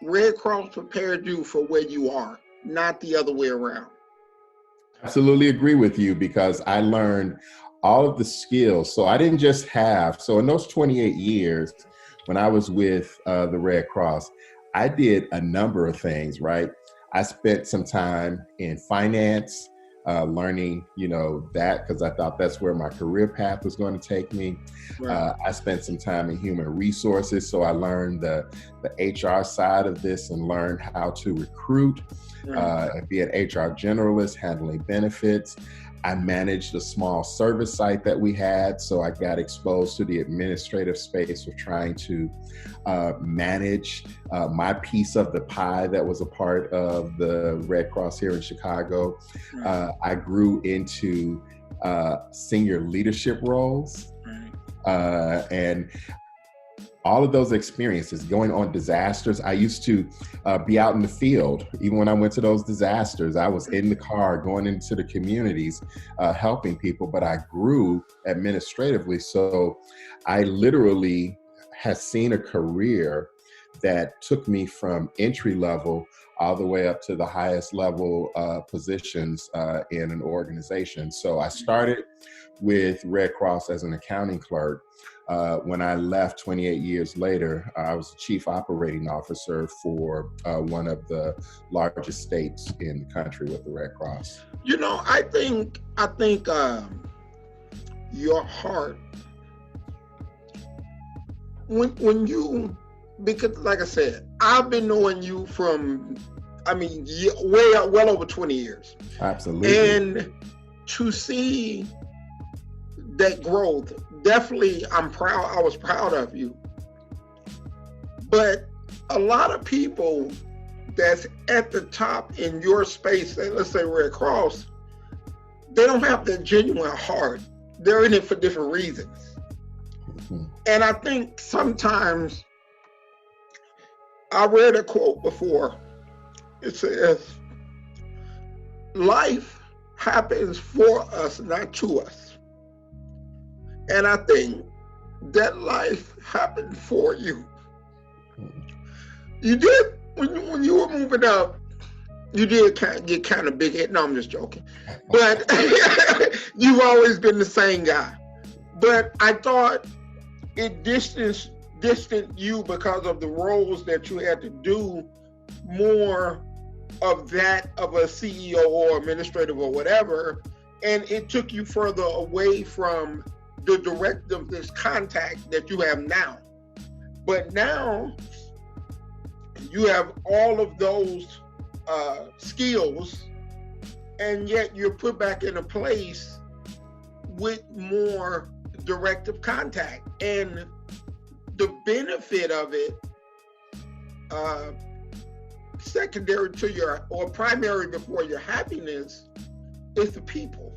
Red Cross prepared you for where you are, not the other way around. Absolutely agree with you, because I learned all of the skills. So I didn't just have, so in those 28 years when I was with the Red Cross, I did a number of things, right? I spent some time in finance, learning, that because I thought that's where my career path was going to take me. Right. I spent some time in human resources. So I learned the HR side of this and learned how to recruit, be an HR generalist, handling benefits. I managed a small service site that we had, so I got exposed to the administrative space of trying to manage my piece of the pie that was a part of the Red Cross here in Chicago. I grew into senior leadership roles, and all of those experiences, going on disasters. I used to be out in the field. Even when I went to those disasters, I was in the car going into the communities, helping people, but I grew administratively. So I literally have seen a career that took me from entry level all the way up to the highest level positions in an organization. So I started with Red Cross as an accounting clerk. When I left 28 years later, I was the chief operating officer for one of the largest states in the country with the Red Cross. I think your heart, when you, because like I said, I've been knowing you from, well over 20 years. Absolutely. And to see that growth, definitely I was proud of you. But a lot of people that's at the top in your space, let's say Red Cross, they don't have the genuine heart. They're in it for different reasons. Mm-hmm. And I think sometimes, I read a quote before. It says, life happens for us, not to us. And I think that life happened for you. You did, when you were moving up, you did get kind of big head. No, I'm just joking. But you've always been the same guy. But I thought it distanced you because of the roles that you had to do, more of that of a CEO or administrative or whatever. And it took you further away from the directive, this contact that you have now. But now you have all of those skills, and yet you're put back in a place with more directive contact. And the benefit of it, secondary to your, or primary before your happiness, is the people.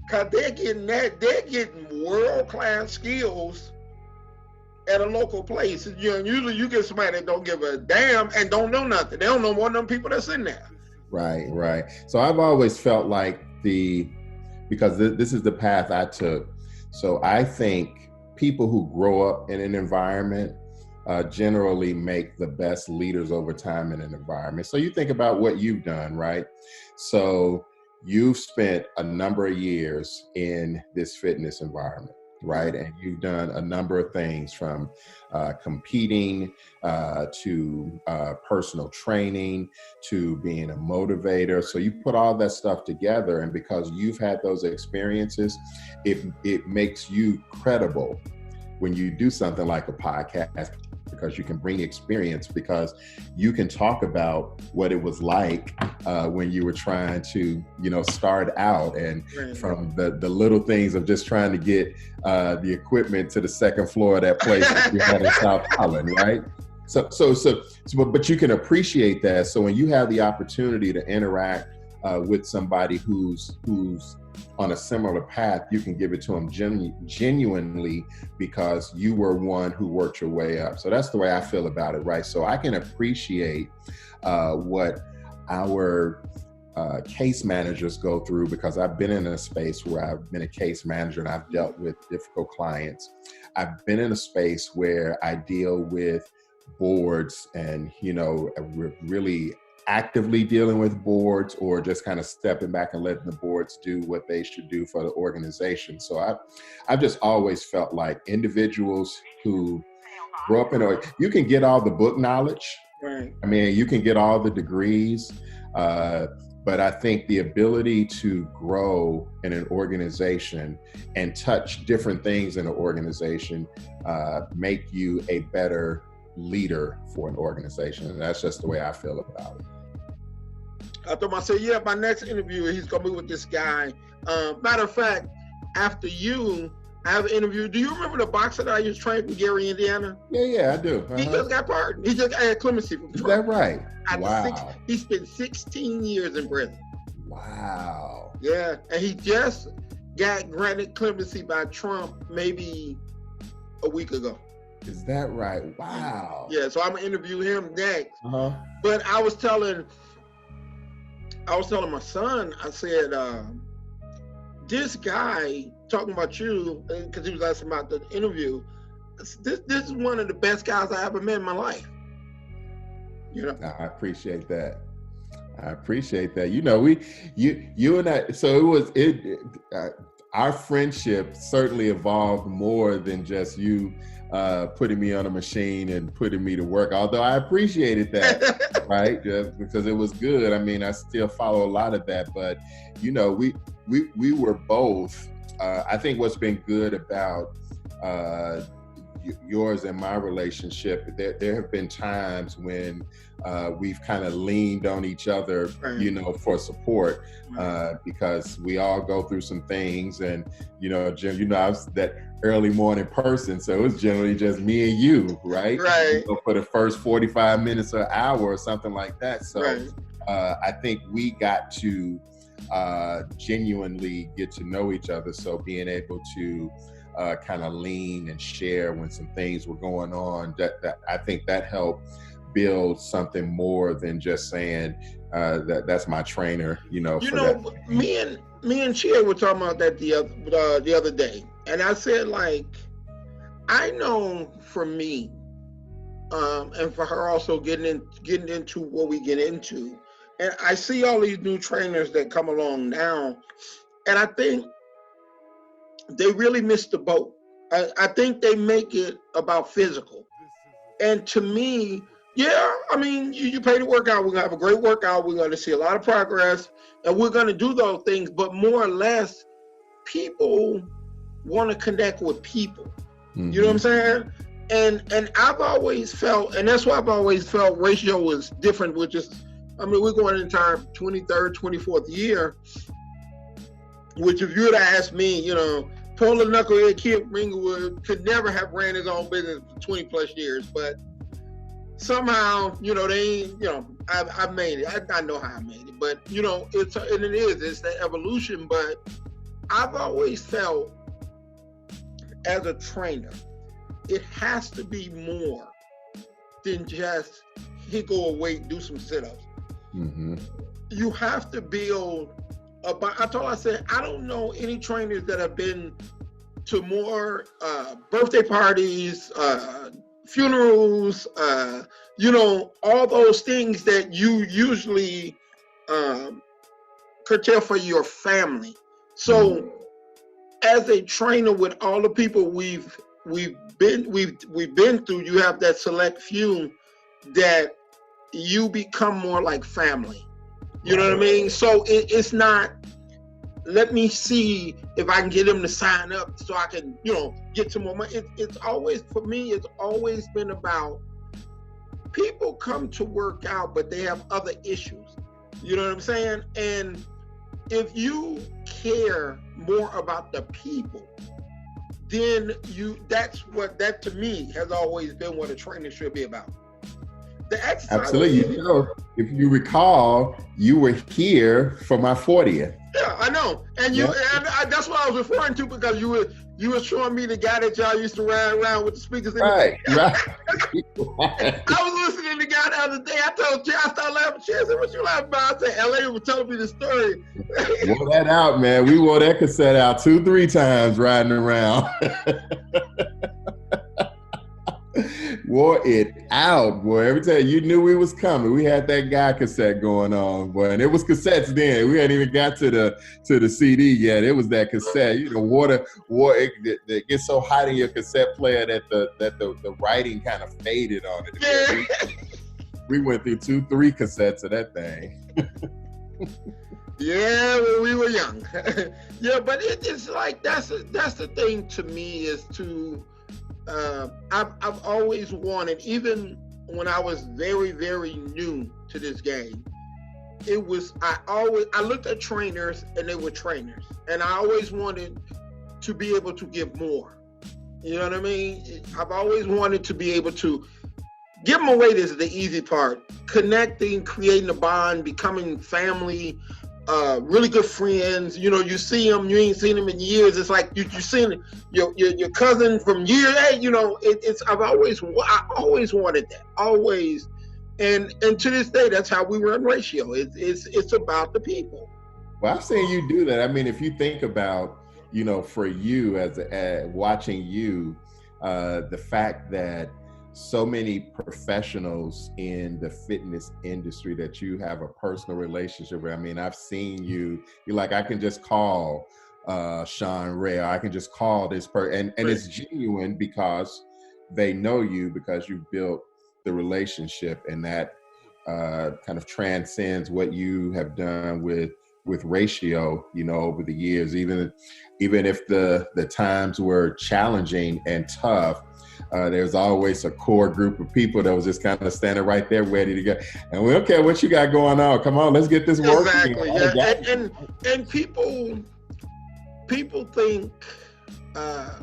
Because they're getting world-class skills at a local place. Usually you get somebody that don't give a damn and don't know nothing. They don't know more than them people that's in there. Right. So I've always felt like because this is the path I took. So I think people who grow up in an environment generally make the best leaders over time in an environment. So you think about what you've done, right? So you've spent a number of years in this fitness environment, right? And you've done a number of things, from competing to personal training to being a motivator. So you put all that stuff together, and because you've had those experiences, it makes you credible when you do something like a podcast, because you can bring experience, because you can talk about what it was like when you were trying to, start out, and from the little things of just trying to get the equipment to the second floor of that place that you had in South Holland, right? But you can appreciate that. So when you have the opportunity to interact with somebody who's on a similar path, you can give it to them genuinely, because you were one who worked your way up. So that's the way I feel about it, right? So I can appreciate what our case managers go through, because I've been in a space where I've been a case manager and I've dealt with difficult clients. I've been in a space where I deal with boards and, really actively dealing with boards, or just kind of stepping back and letting the boards do what they should do for the organization. So I've just always felt like individuals who grow up you can get all the book knowledge. Right. I mean, you can get all the degrees, but I think the ability to grow in an organization and touch different things in an organization make you a better leader for an organization. And that's just the way I feel about it. I told myself, yeah, my next interview, he's going to be with this guy. Matter of fact, after you, I have an interview. Do you remember the boxer that I used to train from Gary, Indiana? Yeah, I do. He just got pardoned. He just had clemency from Trump. Is that right? Wow. He spent 16 years in prison. Wow. Yeah, and he just got granted clemency by Trump maybe a week ago. Is that right? Wow. Yeah, so I'm going to interview him next. Uh-huh. But I was telling my son, I said, this guy talking about you, because he was asking about the interview, this is one of the best guys I ever met in my life. I appreciate that. You and I, so our friendship certainly evolved more than just you putting me on a machine and putting me to work, although I appreciated that, right? Just because it was good. I mean, I still follow a lot of that, but we were both, I think what's been good about yours and my relationship, there have been times when we've kind of leaned on each other, for support, because we all go through some things, and Jim, I was that early morning person, so it was generally just me and you, right? Right. For the first 45 minutes or hour or something like that. So right. I think we got to genuinely get to know each other. So being able to kind of lean and share when some things were going on, that I think that helped build something more than just saying that's my trainer. Me and Chia were talking about that the other day, and I said, like, I know for me, and for her also getting into what we get into, and I see all these new trainers that come along now, and I think they really missed the boat. I think they make it about physical. And to me, yeah, I mean, you pay to work out. We're going to have a great workout. We're going to see a lot of progress. And we're going to do those things. But more or less, people want to connect with people. Mm-hmm. You know what I'm saying? And I've always felt, and that's why I've always felt ratio was different, which is, I mean, we're going into our 23rd, 24th year, which if you would have asked me, Polar Knucklehead Kid Ringwood could never have ran his own business for 20 plus years, but somehow, they ain't, I made it. I know how I made it, but it's the evolution. But I've always felt as a trainer, it has to be more than just go away, do some sit-ups. Mm-hmm. You have to build. I said, I don't know any trainers that have been to more birthday parties, funerals, all those things that you usually curtail for your family. So as a trainer, with all the people we've been through, you have that select few that you become more like family. You know what I mean? So it's not, let me see if I can get them to sign up so I can, get some more money. It's always, for me, it's always been about people come to work out, but they have other issues. You know what I'm saying? And if you care more about the people, then that to me has always been what a trainer should be about. The exercise. Absolutely. If you recall, you were here for my 40th. Yeah, I know. And that's what I was referring to, because you were showing me the guy that y'all used to ride around with the speakers in right. I was listening to the guy the other day. I told Jay, I started laughing. Jay said, "What you laughing about?" I said, LA was telling me the story. Wore that out, man. We wore that cassette out 2-3 times riding around. wore it out, boy. Every time you knew we was coming, we had that guy cassette going on, boy. And it was cassettes then. We hadn't even got to the CD yet. It was that cassette. You know, water it gets so hot in your cassette player that the writing kind of faded on it. Yeah. We went through 2-3 cassettes of that thing. Yeah, when we were young. Yeah, but it's like that's the thing to me is to I've always wanted, even when I was very, very new to this game, I looked at trainers and they were trainers, and I always wanted to be able to give more. You know what I mean? I've always wanted to be able to give them away. This is the easy part: connecting, creating a bond, becoming family. Really good friends. You know, you see them, you ain't seen them in years. It's like you seen your cousin from years. Hey, you know, I always wanted that, always, and to this day, that's how we run Ratio. It's about the people. Well, I've seen you do that. I mean, if you think about, you know, for you as watching you, the fact that so many professionals in the fitness industry that you have a personal relationship with. I mean, I've seen you're like, I can just call Sean Ray, or I can just call this person. And it's genuine because they know you, because you built the relationship, and that kind of transcends what you have done with Ratio, you know, over the years. Even if the times were challenging and tough, there's always a core group of people that was just kind of standing right there ready to go. And we don't care what you got going on. Come on, let's get this working. Exactly. Yeah. And people think I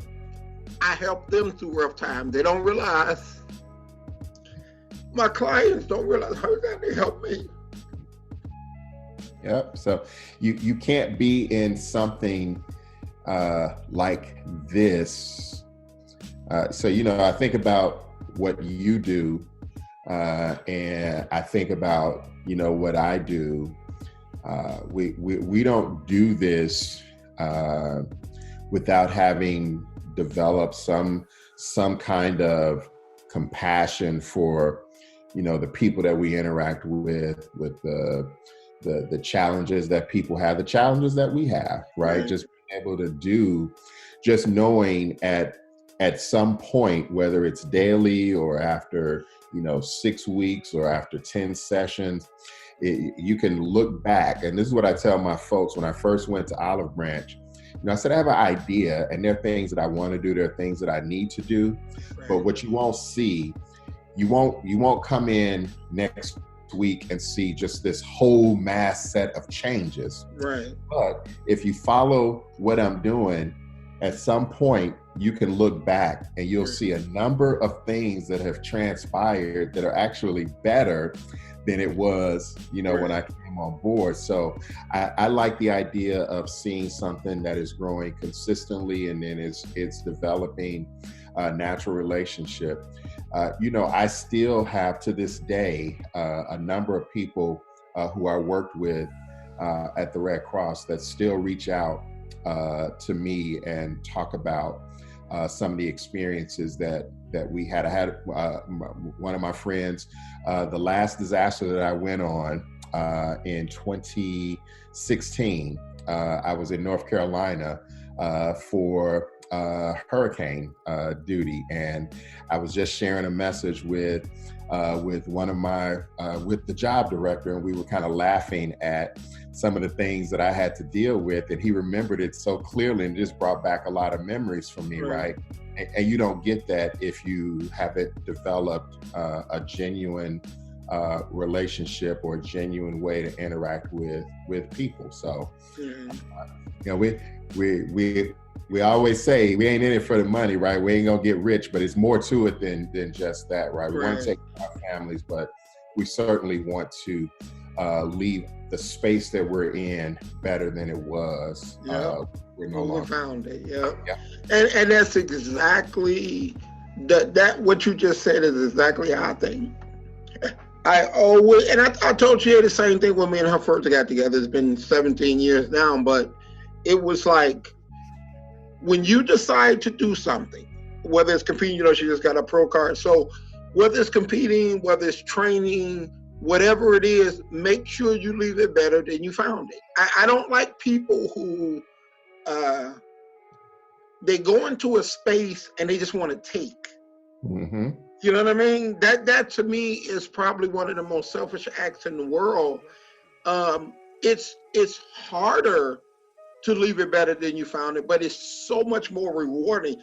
help them through rough times. They don't realize, my clients don't realize how they help me. Yep. So you can't be in something like this. So, you know, I think about what you do, and I think about, you know, what I do. We don't do this without having developed some kind of compassion for, you know, the people that we interact with the challenges that people have, the challenges that we have, right? Mm-hmm. Just being able to do, just knowing at some point, whether it's daily or after, you know, 6 weeks or after 10 sessions, you can look back. And this is what I tell my folks when I first went to Olive Branch. You know, I said, I have an idea, and there are things that I want to do, there are things that I need to do, right. But what you won't see, you won't come in next week and see just this whole mass set of changes. Right. But if you follow what I'm doing, at some point you can look back and you'll see a number of things that have transpired that are actually better than it was, you know, when I came on board. So I like the idea of seeing something that is growing consistently, and then it's developing a natural relationship. You know, I still have to this day a number of people who I worked with at the Red Cross that still reach out to me and talk about some of the experiences that we had. I had one of my friends, the last disaster that I went on in 2016, I was in North Carolina for hurricane duty, and I was just sharing a message with one of my with the job director, and we were kind of laughing at some of the things that I had to deal with, and he remembered it so clearly, and just brought back a lot of memories for me, right? And you don't get that if you haven't developed a genuine relationship or a genuine way to interact with people. So, you know, we always say we ain't in it for the money, right? We ain't gonna get rich, but it's more to it than just that, right? We want to take care of our families, but we certainly want to leave the space that we're in better than it was. We found it. And that's exactly that. What you just said is exactly how I think. I always, and I told you the same thing when me and her first got together. It's been 17 years now, but it was like, when you decide to do something, whether it's competing, you know, she just got a pro card. So whether it's competing, whether it's training, whatever it is, make sure you leave it better than you found it. I don't like people who they go into a space and they just want to take. Mm-hmm. You know what I mean? That to me is probably one of the most selfish acts in the world. It's harder to leave it better than you found it, but it's so much more rewarding